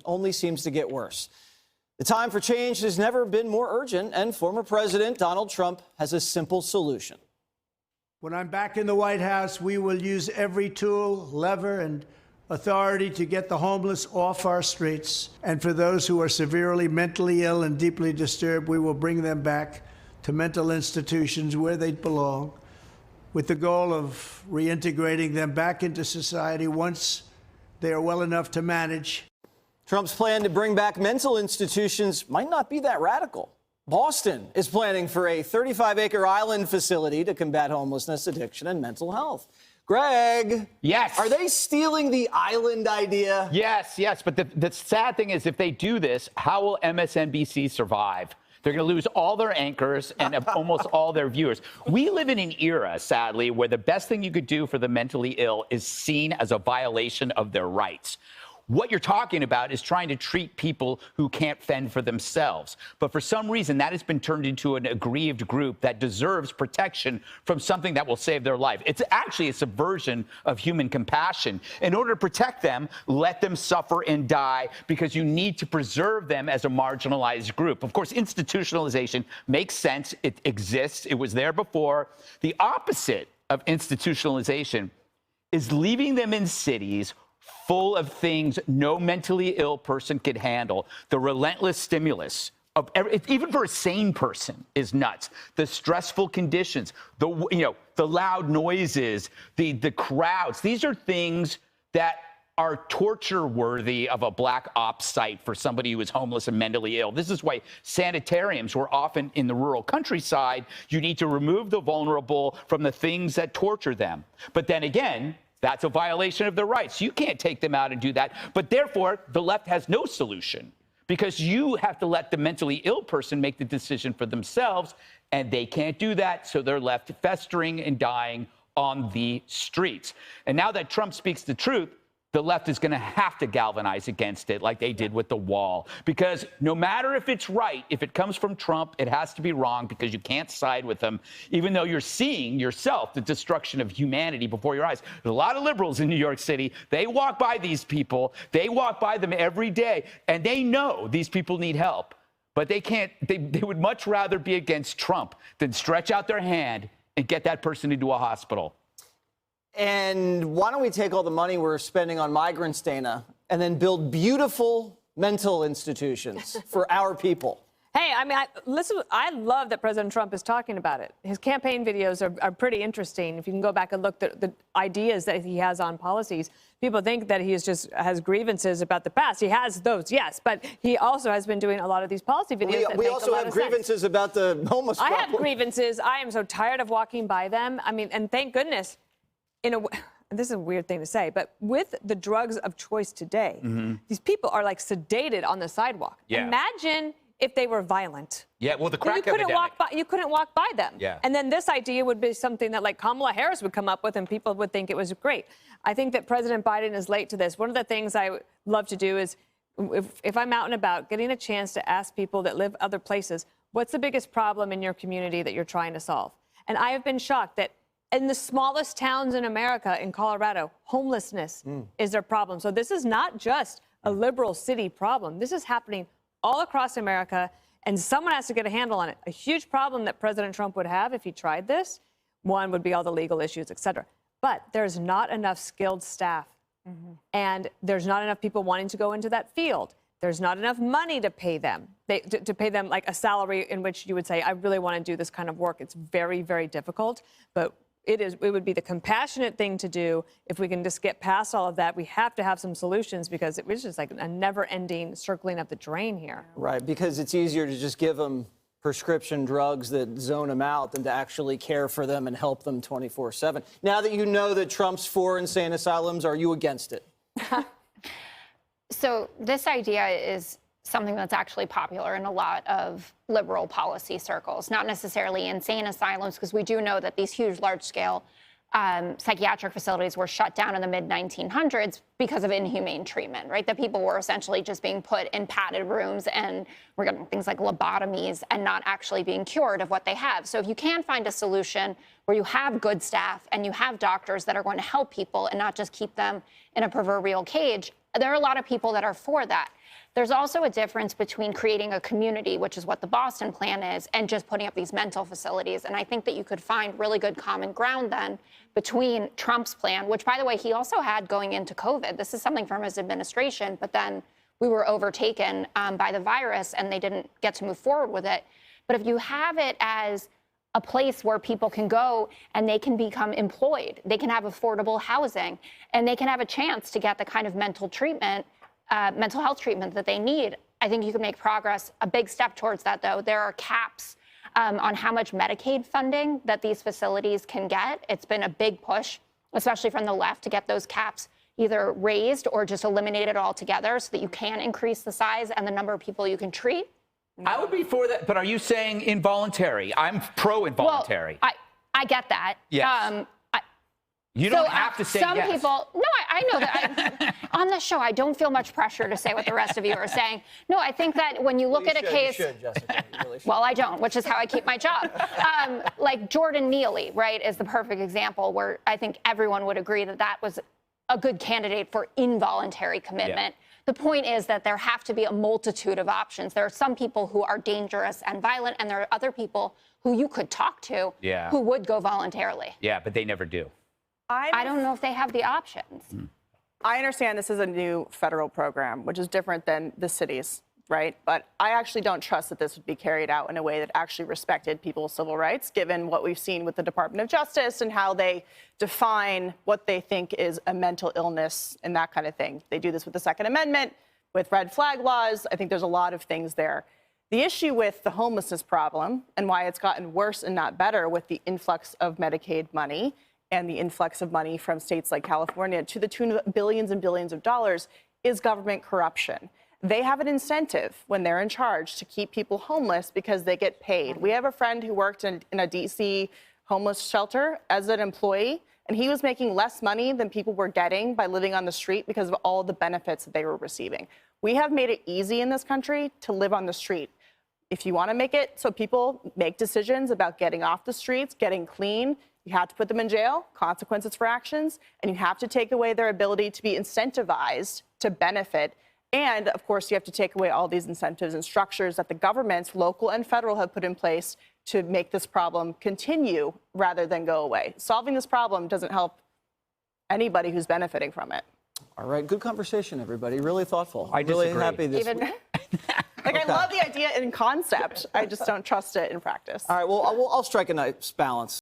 only seems to get worse. The time for change has never been more urgent, and former President Donald Trump has a simple solution. When I'm back in the White House, we will use every tool, lever, and authority to get the homeless off our streets. And for those who are severely mentally ill and deeply disturbed, we will bring them back to mental institutions where they belong, with the goal of reintegrating them back into society once they are well enough to manage. Trump's plan to bring back mental institutions might not be that radical. Boston is planning for a 35-acre island facility to combat homelessness, addiction, and mental health. Greg. Yes. Are they stealing the island idea? Yes. But the sad thing is, if they do this, how will MSNBC survive? They're going to lose all their anchors and almost all their viewers. We live in an era, sadly, where the best thing you could do for the mentally ill is seen as a violation of their rights. What you're talking about is trying to treat people who can't fend for themselves. But for some reason, that has been turned into an aggrieved group that deserves protection from something that will save their life. It's actually a subversion of human compassion. In order to protect them, let them suffer and die, because you need to preserve them as a marginalized group. Of course, institutionalization makes sense. It exists. It was there before. The opposite of institutionalization is leaving them in cities full of things no mentally ill person could handle. The relentless stimulus of even for a sane person is nuts. The stressful conditions, the loud noises, the crowds. These are things that are torture worthy of a black ops site for somebody who is homeless and mentally ill. This is why sanitariums were often in the rural countryside. You need to remove the vulnerable from the things that torture them. But then again, that's a violation of their rights. You can't take them out and do that. But therefore, the left has no solution, because you have to let the mentally ill person make the decision for themselves, and they can't do that. So they're left festering and dying on the streets. And now that Trump speaks the truth, the left is going to have to galvanize against it like they did with the wall, because no matter if it's right, if it comes from Trump, it has to be wrong, because you can't side with them, even though you're seeing yourself the destruction of humanity before your eyes. There's a lot of liberals in New York City. They walk by these people. They walk by them every day, and they know these people need help. But they can't. They would much rather be against Trump than stretch out their hand and get that person into a hospital. And why don't we take all the money we're spending on migrants, Dana, and then build beautiful mental institutions for our people? Hey, I mean, listen, I love that President Trump is talking about it. His campaign videos are pretty interesting. If you can go back and look at the ideas that he has on policies, people think that he has grievances about the past. He has those, yes, but he also has been doing a lot of these policy videos. We also have grievances about the homeless problem. I have grievances. I am so tired of walking by them. I mean, and thank goodness, this is a weird thing to say, but with the drugs of choice today, these people are like sedated on the sidewalk. Yeah. Imagine if they were violent. Yeah, well, the crack epidemic. You couldn't walk by them. Yeah. And then this idea would be something that like Kamala Harris would come up with, and people would think it was great. I think that President Biden is late to this. One of the things I love to do is, if I'm out and about, getting a chance to ask people that live other places, what's the biggest problem in your community that you're trying to solve? And I have been shocked that in the smallest towns in America, in Colorado, homelessness is their problem. So this is not just a liberal city problem. This is happening all across America, and someone has to get a handle on it. A huge problem that President Trump would have if he tried this, one would be all the legal issues, et cetera. But there's not enough skilled staff, and there's not enough people wanting to go into that field. There's not enough money to pay them, to pay them like a salary in which you would say, I really want to do this kind of work. It's very, very difficult, but it would be the compassionate thing to do. If we can just get past all of that, we have to have some solutions, because it was just like a never-ending circling of the drain here. Right, because it's easier to just give them prescription drugs that zone them out than to actually care for them and help them 24/7. Now that you know that Trump's for insane asylums, are you against it? So this idea is something that's actually popular in a lot of liberal policy circles, not necessarily insane asylums, because we do know that these huge, large-scale psychiatric facilities were shut down in the mid-1900s because of inhumane treatment, right? That people were essentially just being put in padded rooms and we're getting things like lobotomies and not actually being cured of what they have. So if you can find a solution where you have good staff and you have doctors that are going to help people and not just keep them in a proverbial cage, there are a lot of people that are for that. There's also a difference between creating a community, which is what the Boston plan is, and just putting up these mental facilities. And I think that you could find really good common ground then between Trump's plan, which, by the way, he also had going into COVID. This is something from his administration, but then we were overtaken by the virus and they didn't get to move forward with it. But if you have it as a place where people can go and they can become employed, they can have affordable housing, and they can have a chance to get the kind of mental health treatment that they need, I think you can make progress. A big step towards that, though, there are caps on how much Medicaid funding that these facilities can get. It's been a big push, especially from the left, to get those caps either raised or just eliminated altogether so that you can increase the size and the number of people you can treat. I would be for that, but are you saying involuntary? I'm pro-involuntary. Well, I get that. Yes. You don't have to say some yes. people, no, I know that. On this show, I don't feel much pressure to say what the rest of you are saying. No, I think that when you look at a case. You should, Jessica. You really should. Well, I don't, which is how I keep my job. Like Jordan Neely, right, is the perfect example where I think everyone would agree that that was a good candidate for involuntary commitment. Yeah. The point is that there have to be a multitude of options. There are some people who are dangerous and violent, and there are other people who you could talk to who would go voluntarily. Yeah, but they never do. I don't know if they have the options. I understand this is a new federal program, which is different than the cities, right? But I actually don't trust that this would be carried out in a way that actually respected people's civil rights, given what we've seen with the Department of Justice and how they define what they think is a mental illness and that kind of thing. They do this with the Second Amendment, with red flag laws. I think there's a lot of things there. The issue with the homelessness problem and why it's gotten worse and not better with the influx of Medicaid money and the influx of money from states like California to the tune of billions and billions of dollars is government corruption. They have an incentive when they're in charge to keep people homeless because they get paid. We have a friend who worked in a DC homeless shelter as an employee, and he was making less money than people were getting by living on the street because of all the benefits that they were receiving. We have made it easy in this country to live on the street. If you want to make it so people make decisions about getting off the streets, getting clean, you have to put them in jail, consequences for actions, and you have to take away their ability to be incentivized to benefit. And, of course, you have to take away all these incentives and structures that the governments, local and federal, have put in place to make this problem continue rather than go away. Solving this problem doesn't help anybody who's benefiting from it. All right, good conversation, everybody. Really thoughtful. I really disagree. happy this Even week. Like, I love the idea in concept. I just don't trust it in practice. All right, well, I'll strike a nice balance.